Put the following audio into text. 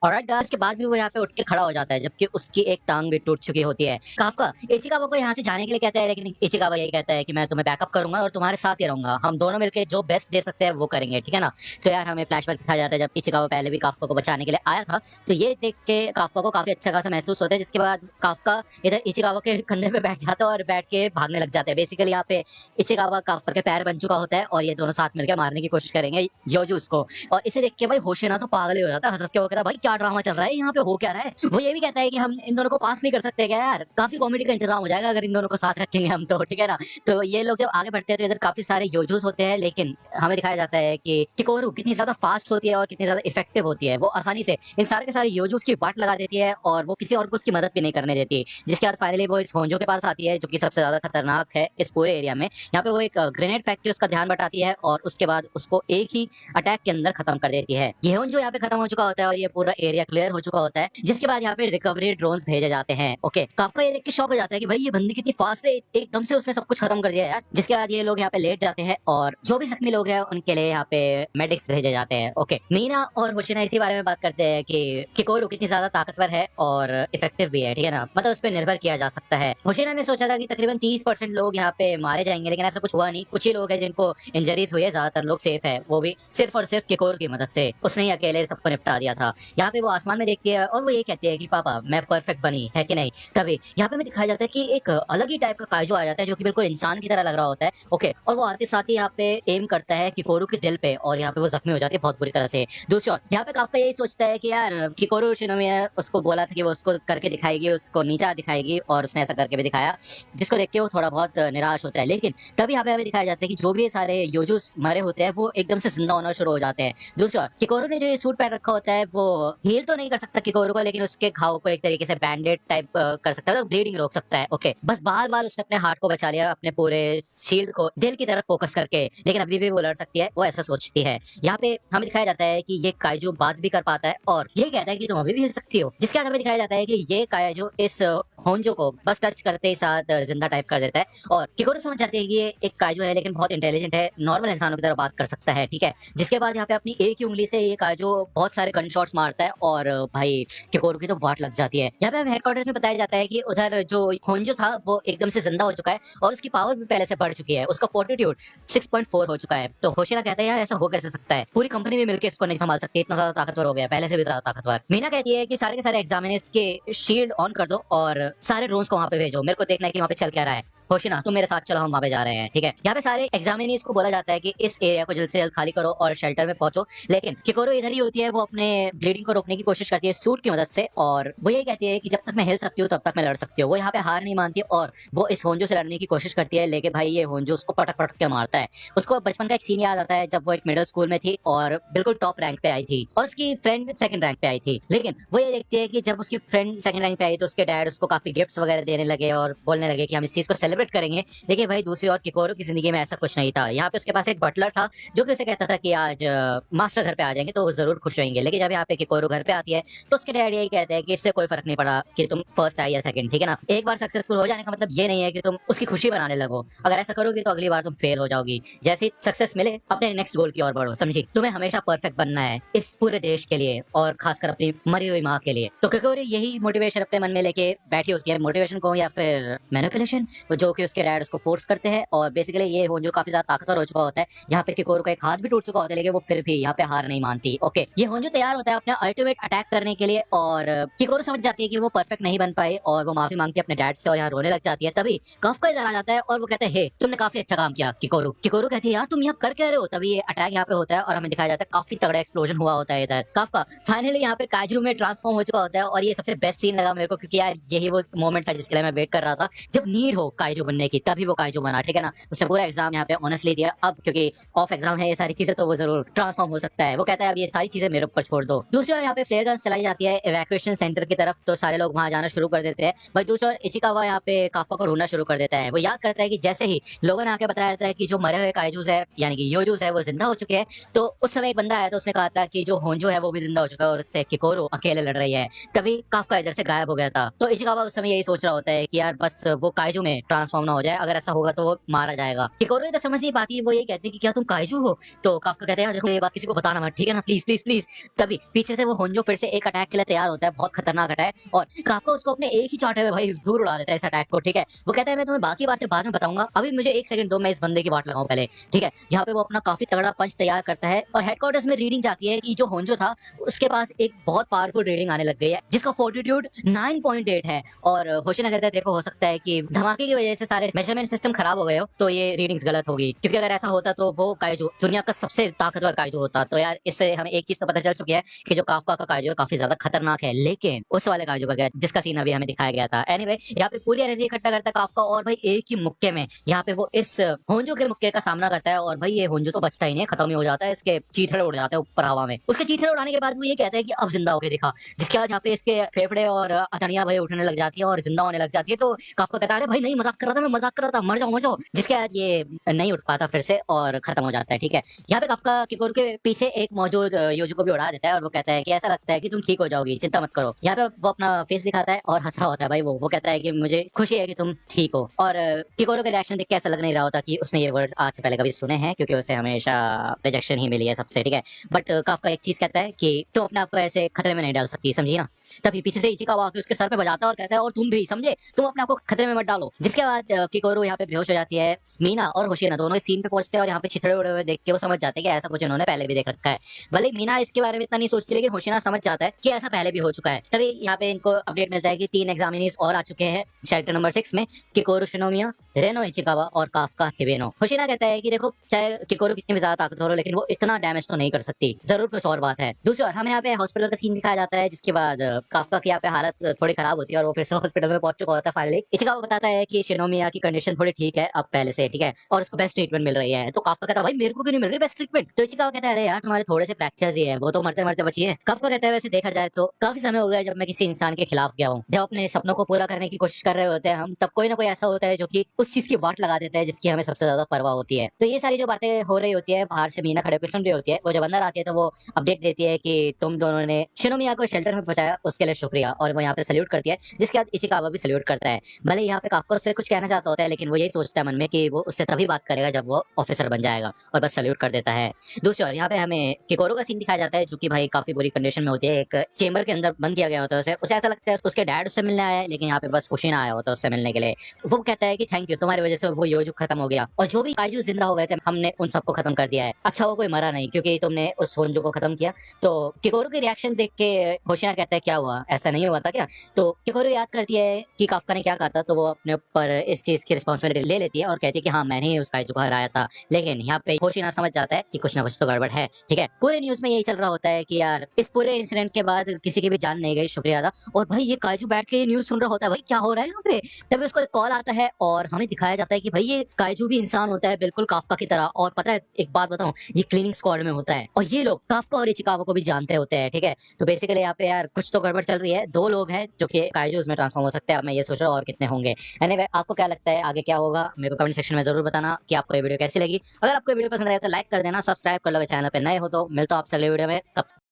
Alright guys, उसके बाद भी वो यहाँ पे उठ के खड़ा हो जाता है, जबकि उसकी एक टांग भी टूट चुकी होती है। काफ़्का इचिकावा को यहाँ से जाने के लिए कहता है, लेकिन इचिकावा यही कहता है कि मैं तुम्हें बैकअप करूँगा और तुम्हारे साथ ही रहूँगा। हम दोनों मिलके जो बेस्ट दे सकते हैं वो करेंगे, ठीक है ना? तो यार हमें फ्लैशबैक दिखाया जाता है जब इचिकावा पहले भी काफ़्का को बचाने के लिए आया था, तो ये देख के काफ़्का को काफ़ी अच्छा खासा महसूस होता है, जिसके बाद काफ़्का इधर इचिकावा के कंधे पे बैठ जाता है और बैठ के भागने लग जाते हैं। बेसिकली यहाँ पे इचिकावा काफ़्का के पैर बन चुका होता है और ये दोनों साथ मिलकर मारने की कोशिश करेंगे योजुस को। और इसे देख के भाई होशिना तो पागल ही हो जाता है, हंस-हंस के वो कहता है भाई क्या ड्रामा चल रहा है यहाँ पे, हो क्या रहा है? वो ये भी कहता है कि हम इन दोनों को पास नहीं कर सकते क्या यार? काफ़ी कॉमेडी का इंतज़ाम हो जाएगा अगर इन दोनों को साथ रखेंगे हम तो, ठीक है ना? तो ये लोग जब आगे बढ़ते हैं तो इधर काफ़ी सारे योजूस होते हैं, लेकिन हमें दिखाया जाता है कि किकोरू कितनी ज़्यादा फास्ट होती है और कितनी ज़्यादा इफेक्टिव होती है। वो आसानी से इन सारे के सारे योजूस की वाट लगा देती है और वो किसी और को उसकी मदद भी नहीं करने देती। जिसके बाद फाइनली वो इस होंजो के पास आती है, जो कि सबसे ज़्यादा खतरनाक है इस पूरे एरिया में। यहाँ पे वो एक ग्रेनेड फेंक के उसका ध्यान बटाती है और उसके बाद उसको एक ही अटैक के अंदर खत्म कर देती है। ये जो यहाँ पे खत्म हो चुका होता है और ये पूरा एरिया क्लियर हो चुका होता है, जिसके बाद यहाँ पे रिकवरी ड्रोन्स भेजे जाते हैं। ओके, काफका ये देख के शॉक हो जाता है कि भाई ये बंदी कितनी फास्ट है, एकदम से उसने सब कुछ खत्म कर दिया यार। जिसके बाद ये लोग यहाँ पे लेट जाते हैं और जो भी जख्मी लोग हैं उनके लिए यहाँ पे मेडिक्स भेजे जाते हैं। ओके, मीना और होशिना इसी बारे में बात करते हैं कि किकोरू कितनी ज्यादा ताकतवर है और इफेक्टिव भी है, ठीक है ना? मतलब उस पर निर्भर किया जा सकता है। होशिना ने सोचा था कि तकरीबन 30% लोग यहाँ पे मारे जाएंगे, लेकिन ऐसा कुछ हुआ नहीं। कुछ ही लोग हैं जिनको इंजरीज हुई है, ज्यादातर लोग सेफ है, वो भी सिर्फ और सिर्फ किकोरू की मदद से। उसने ही अकेले सबको निपटा दिया था। यहाँ पे वो आसमान में देखती है और वो ये कहती है कि पापा मैं परफेक्ट बनी है कि नहीं। तभी यहाँ पे हमें दिखाया जाता है कि एक अलग ही टाइप का काइजो आ जाता है, जो कि बिल्कुल इंसान की तरह लग रहा होता है। ओके, और वो आते साथ ही यहाँ पे एम करता है किकोरू के दिल पे और यहाँ पे वो जख्मी हो जाती है बहुत बुरी तरह से। दूसरी ओर यहाँ पे काफका यही सोचता है कि यार किकोरू शिनोमिया उसको बोला था कि वो उसको करके दिखाएगी, उसको नीचा दिखाएगी, और उसने ऐसा करके भी दिखाया, जिसको देख के वो थोड़ा बहुत निराश होता है। लेकिन तभी यहाँ पे हमें दिखाया जाता है कि जो भी ये सारे योजूस मरे होते हैं वो एकदम से जिंदा होना शुरू हो जाते हैं। दूसरी ओर किकोरू ने जो ये सूट पहन रखा होता है वो हील तो नहीं कर सकता किकोरू को, लेकिन उसके घाव को एक तरीके से बैंडेड टाइप कर सकता है, तो ब्लीडिंग रोक सकता है। ओके, बस बार बार उसने अपने हार्ट को बचा लिया, अपने पूरे शील्ड को दिल की तरफ फोकस करके, लेकिन अभी भी वो लड़ सकती है, वो ऐसा सोचती है। यहाँ पे हमें दिखाया जाता है कि ये काइजू बात भी कर पाता है और ये कहता है कि तुम अभी भी हिल सकती हो, जिसके बाद हमें दिखाया जाता है कि ये काइजू इस होंजो को बस टच करते ही साथ जिंदा टाइप कर देता है। और किकोरू समझ जाते हैं कि ये एक काइजू है, लेकिन बहुत इंटेलिजेंट है, नॉर्मल इंसानों की तरह बात कर सकता है, ठीक है। जिसके बाद यहाँ पे अपनी एक ही उंगली से ये काइजू बहुत सारे गन शॉट्स मारता है और भाई किकोरू की तो वाट लग जाती है। यहाँ पे हमें हेडक्वार्टर्स में बताया जाता है कि उधर जो होंजो था वो एकदम से जिंदा हो चुका है और उसकी पावर भी पहले से बढ़ चुकी है, उसका फोर्टिट्यूड 6.4 हो चुका है। तो होशिना कहता है यार ऐसा हो कैसे सकता है, पूरी कंपनी भी मिलकर इसको नहीं संभाल सकती, इतना ज्यादा ताकतवर हो गया, पहले से भी ज्यादा ताकतवर। मीना कहती है कि सारे के सारे एग्जामिनर्स के शील्ड ऑन कर दो और सारे ड्रोन्स को वहां पे भेजो, मेरे को देखना है कि वहां पे चल क्या रहा है। होशिना तुम मेरे साथ चलो, हम वहां पे जा रहे हैं, ठीक है। यहाँ पे सारे एग्जामिनीज को बोला जाता है कि इस एरिया को जल्द से जल्द खाली करो और शेल्टर में पहुंचो, लेकिन किकोरू इधर ही होती है, वो अपने ब्लीडिंग को रोकने की कोशिश करती है सूट की मदद से, और वो यही कहती है कि जब तक मैं हिल सकती हूँ तब तक मैं लड़ सकती हूँ। वो यहाँ पे हार नहीं मानती और वो इस होंजो से लड़ने की कोशिश करती है, लेकिन भाई ये होंजो उसको पटक पटक के मारता है। उसको बचपन का एक सीन याद आता है जब वो एक मिडिल स्कूल में थी और बिल्कुल टॉप रैंक पे आई थी और उसकी फ्रेंड सेकंड रैंक पे आई थी, लेकिन वो ये देखती है कि जब उसकी फ्रेंड सेकंड रैंक पे आई तो उसके डैड उसको काफी गिफ्ट्स वगैरह देने लगे और बोलने लगे कि हम इस चीज को सेलिब्रेट करेंगे। लेकिन भाई दूसरी ओर किकोरू की जिंदगी में ऐसा कुछ नहीं था। यहाँ पे उसके पास एक बटलर था जो कि उसे कहता था कि आज मास्टर घर पे आ जाएंगे तो वो जरूर खुश होंगे, लेकिन जब यहाँ पे किकोरू घर पे आती है तो उसके डैड यही कहते हैं कि इससे कोई फर्क नहीं पड़ा कि तुम फर्स्ट आई या सेकंड, ठीक है ना। एक बार सक्सेसफुल हो जाने का मतलब ये नहीं है कि तुम उसकी खुशी बनाने लगो, अगर ऐसा करोगी तो अगली बार तुम फेल हो जाओगी। जैसे सक्सेस मिले अपने नेक्स्ट गोल की ओर बढ़ो, समझी। तुम्हें हमेशा परफेक्ट बनना है इस पूरे देश के लिए और खासकर अपनी मरी हुई माँ के लिए। तो किकोरू यही मोटिवेशन अपने मन में लेके बैठी होती है, मोटिवेशन को या फिर मैनिपुलेशन, जो कि उसके डैड उसको फोर्स करते हैं। और बेसिकली ये होंजो काफी ज्यादा ताकतवर हो चुका होता है, यहाँ पे किकोरू का एक हाथ भी टूट चुका होता है, लेकिन वो फिर भी यहाँ पे हार नहीं मानती। ओके, ये होंजो तैयार होता है अपना अल्टीमेट अटैक करने के लिए और किकोरू समझ जाती है कि वो परफेक्ट नहीं बन पाई और वो माफी मांगती है अपने डैड से और यहाँ रोने लग जाती है। तभी काफका इधर आ जाता है और वो कहते हैं हे तुमने काफी अच्छा काम किया किकोरू। किकोरू कहती है यार तुम यहाँ कर क्या रहे हो। तभी ये अटैक यहाँ पे होता है और हमें दिखाया जाता है काफी तगड़ा एक्सप्लोजन हुआ होता है इधर। काफका फाइनली यहाँ पे काजू में ट्रांसफॉर्म हो चुका होता है और ये सबसे बेस्ट सीन लगा मेरे को, क्योंकि यार यही वो मोमेंट था जिसके लिए मैं वेट कर रहा था, जब नीड हो काइजू बनने की तभी वो काइजू बना, ठीक है ना। उसने पूरा एग्जाम यहाँ पे ऑनेस्टली दिया, अब क्योंकि ऑफ एग्जाम है ये सारी चीजें तो वो जरूर ट्रांसफॉर्म हो सकता है। वो कहता है अब ये सारी चीजें मेरे ऊपर छोड़ दो। दूसरी ओर यहाँ पे फ्लेयर गन्स चलाई जाती है इवैक्यूएशन सेंटर की तरफ, तो सारे लोग वहां जाना शुरू कर देते हैं। भाई दूसरी ओर इचिकावा यहाँ पे काफका को ढूंढना शुरू कर देता है। वो याद करता है कि जैसे ही लोगों ने आके बताया था कि जो मरे हुए काइजूस है यानी कि योजूस है वो जिंदा हो चुके हैं, तो उस समय एक बंदा आया तो उसने कहा था कि जो होंजो है वो भी जिंदा हो चुका है और उससे किकोरू अकेले लड़ रही है। तभी काफका इधर से गायब हो गया था, तो इचिकावा उस समय यही सोच रहा होता है कि यार बस वो काइजू में ट्रांसफॉर्म ट्रांसफॉर्म ना हो जाए, अगर ऐसा होगा तो वो मारा जाएगा। किकोरो ये तो समझ नहीं पाती है, वो ये कहती है कि क्या तुम काइजू हो? तो काफका कहते हैं यार देखो ये बात किसी को बताना मत, ठीक है ना, प्लीज प्लीज प्लीज। तभी पीछे से वो होंजो फिर से एक अटैक के लिए तैयार होता है, बहुत खतरनाक अटैक, और काफका उसको अपने एक ही चांटे में भाई दूर उड़ा देता है इस अटैक को, ठीक है। वो कहता है मैं तुम्हें बाकी बातें बाद में बताऊंगा, अभी मुझे 1 सेकंड दो, मैं इस बंदे की बात लगाऊं पहले, ठीक है। यहाँ पे वो अपना काफी तगड़ा पंच तैयार करता है और हेडक्वार्टर्स में रीडिंग जाती है कि जो होंजो था उसके पास एक बहुत पावरफुल रीडिंग आने लग गई है जिसका फोर्टिट्यूड 9.8 है। और होशिना कहता है देखो हो सकता है कि धमाके की वजह से सारे मेजरमेंट सिस्टम खराब हो गए हो, तो ये रीडिंग्स गलत होगी, क्योंकि अगर ऐसा होता तो वो काइजू दुनिया का सबसे ताकतवर काइजू होता। तो यार इससे हमें एक चीज तो पता चल चुकी है कि जो काफका का काइजू है काफी ज्यादा खतरनाक है, लेकिन उस वाले काइजू का क्या जिसका सीन अभी हमें दिखाया गया था। एनीवे यहाँ पे पूरी एनर्जी इकट्ठा करता है काफका और भाई एक ही मुक्के में यहाँ पे वो इस होंजो के मुक्के का सामना करता है, और भाई ये होंजो तो बचता ही नहीं है, खत्म ही हो जाता है, इसके चीथड़े उड़ जाते हैं ऊपर हवा में। उसके चीथड़े उड़ाने के बाद वो ये कहता है कि अब जिंदा होके दिखा, जिसके बाद यहाँ पे इसके फेफड़े और अतड़ियां भाई उठने लग जाती है और जिंदा होने लग जाती है। तो काफका कहता है भाई नहीं मजाक कर रहा था, मैं मजाक कर रहा था, मर जाओ। जिसके बाद ये नहीं उठ पाता फिर से और खत्म हो जाता है, ठीक है। यहाँ पे काफका किकोर के पीछे एक मौजूद योजो को भी उड़ा देता है और वो कहता है कि ऐसा लगता है कि तुम ठीक हो जाओगी, चिंता मत करो। यहाँ पे वो अपना फेस दिखाता है और हंस रहा होता है भाई, वो कहता है कि मुझे खुशी है कि तुम ठीक हो। और किकोरो का रिएक्शन देख के ऐसा लग नहीं रहा होता कि उसने ये वर्ड्स आज से पहले कभी सुने हैं, क्योंकि उसे हमेशा रिजेक्शन ही मिली है सबसे, ठीक है। बट काफका एक चीज कहता है कि तुम अपने आप को ऐसे खतरे में नहीं डाल सकती, समझी ना। तभी पीछे से इचिकावा आके उसके सर पे बजाता है और कहता है और तुम भी समझे, तुम अपने आप को खतरे में मत डालो। जिसके बाद किकोरो यहाँ पे बेहोश हो जाती है। मीना और होशियाना दोनों इस सीन पे पहुंचते हैं और यहाँ पे छितरे उड़े हुए देख के वो समझ जाते हैं कि ऐसा कुछ इन्होंने पहले भी देख रखा है। भले मीना इसके बारे में इतना नहीं सोचती, लेकिन होशियाना समझ जाता है कि ऐसा पहले भी हो चुका है। तभी यहाँ पे इनको अपडेट मिलता है कि 3 एग्जामिनीज और आ चुके हैं शेल्टर नंबर 6 में, किकोरो शिनोमिया, रेनो इचिकावा और काफका हिबेनो। होशियाना कहता है कि देखो चाहे किकोरो कितनी भी ज्यादा ताकतवर हो, लेकिन वो इतना डैमेज तो नहीं कर सकती, जरूर कुछ और बात है। दूसरी ओर हमें यहाँ पे हॉस्पिटल का सीन दिखाया जाता है, जिसके बाद काफका की यहाँ पे हालत थोड़ी खराब होती है और वो फिर से हॉस्पिटल में पहुंच चुका होता है फाइनली। इचिकावा बताता है कि शिनोमिया की कंडीशन थोड़ी ठीक है अब पहले से, ठीक है, और उसको बेस्ट ट्रीटमेंट मिल रही है। तो काफका कहता है भाई मेरे को क्यों नहीं मिल रही बेस्ट ट्रीटमेंट? तो इचिकावा कहता है अरे यार तुम्हारे थोड़े से फ्रैक्चर्स ही है, वो तो मरते मरते बची है। काफका कहता है वैसे देखा जाए तो काफी समय हो गया जब मैं किसी इंसान के खिलाफ गया हूँ। जब अपने सपनों को पूरा करने की कोशिश कर रहे होते हैं हम, तब कोई ना कोई ऐसा होता है जो कि उस चीज की वाट लगा देता है जिसकी हमें सबसे ज्यादा परवाह होती है। तो ये सारी जो बातें हो रही होती है बाहर से मीना खड़े होकर सुन रही होती है, वो जब अंदर आती है तो वो अपडेट देती है कि तुम दोनों ने शिनोमिया को शेल्टर में पहुंचाया, उसके लिए शुक्रिया, और वो यहाँ पे सल्यूट करती है। जिसके बाद इचिकावा भी सल्यूट करता है। भले यहाँ पे काफका उससे कुछ कहना चाहता होता है, लेकिन वो यही सोचता है मन में कि वो उससे तभी बात करेगा जब वो ऑफिसर बन जाएगा, और बस सल्यूट कर देता है। दूसरी ओर यहाँ पे हमें किकोरो का सीन दिखाया जाता है, जो कि भाई काफी बुरी कंडीशन में होती है, एक चेंबर के अंदर बंद किया गया होता है उसे ऐसा लगता है उसके डैड उससे मिलने आया है, लेकिन यहाँ पे बस कुशिना आया होता है उससे मिलने के लिए। वो कहता है कि थैंक यू, तुम्हारी वजह से वो योजो खत्म हो गया, और जो भी काइजू जिंदा हो गए थे हमने उन सबको खत्म कर दिया है। अच्छा वो कोई मरा नहीं, क्योंकि तुमने उस होंजो को खत्म किया। तो किकोरो की रिएक्शन देख के होशियार कहता है क्या हुआ, ऐसा नहीं हुआ था क्या? तो किकोरो याद करती है कि काफका ने क्या कहा था, तो वो अपने ऊपर इस चीज की रिस्पॉन्सिबिलिटी ले लेती है और कहती है कि हाँ मैंने ही उस काइजू को हराया था। लेकिन यहाँ पे होशियार समझ जाता है कि कुछ ना कुछ तो गड़बड़ है, ठीक है। पूरे न्यूज में यही चल रहा होता है कि यार इस पूरे इंसिडेंट के बाद किसी की भी जान नहीं गई, शुक्रिया अदा। और भाई ये काइजू बैठ के ये न्यूज सुन रहा होता है, भाई क्या हो रहा है यहाँ पे। तभी उसको एक कॉल आता है और हमें दिखाया जाता है कि भाई ये काइजू भी इंसान होता है बिल्कुल काफका की तरह। और पता है एक बात बताऊं, ये क्लीनिंग स्क्वाड में होता है और ये लोग काफका और इचिकावा को भी जानते होते हैं, ठीक है। तो बेसिकली यहाँ पे यार कुछ तो गड़बड़ चल रही है। 2 लोग हैं जो कि काइजूस में ट्रांसफॉर्म हो सकते हैं, अब मैं ये सोच रहा हूँ और कितने होंगे। एनीवे आपको क्या लगता है आगे क्या होगा, मेरे को कमेंट सेक्शन में जरूर बताना कि आपको ये वीडियो कैसी लगी। अगर आपको वीडियो पसंद आया तो लाइक कर देना, सब्सक्राइब कर लो चैनल पे नए हो तो। मिलता हूं आपसे अगले वीडियो में, तब